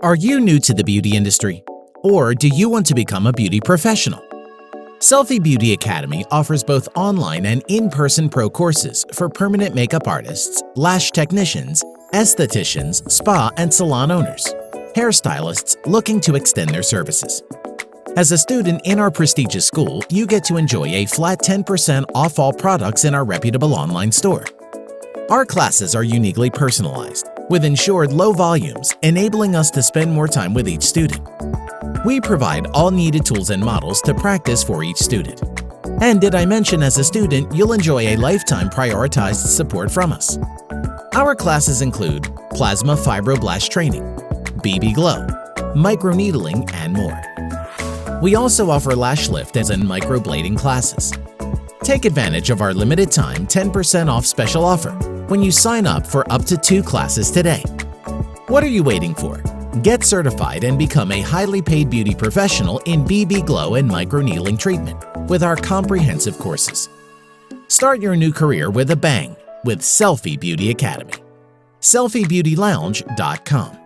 Are you new to the beauty industry? Or do you want to become a beauty professional? Selfie Beauty Academy offers both online and in-person pro courses for permanent makeup artists, lash technicians, estheticians, spa and salon owners, hairstylists looking to extend their services. As a student in our prestigious school, you get to enjoy a flat 10% off all products in our reputable online store. Our classes are uniquely personalized, with ensured low volumes, enabling us to spend more time with each student. We provide all needed tools and models to practice for each student. And did I mention, as a student, you'll enjoy a lifetime prioritized support from us. Our classes include Plasma Fibroblast Training, BB Glow, Microneedling, and more. We also offer lash lift and microblading classes. Take advantage of our limited time 10% off special offer when you sign up for up to 2 classes today. What are you waiting for? Get certified and become a highly paid beauty professional in BB Glow and microneedling treatment with our comprehensive courses. Start your new career with a bang with Selfie Beauty Academy. SelfieBeautyLounge.com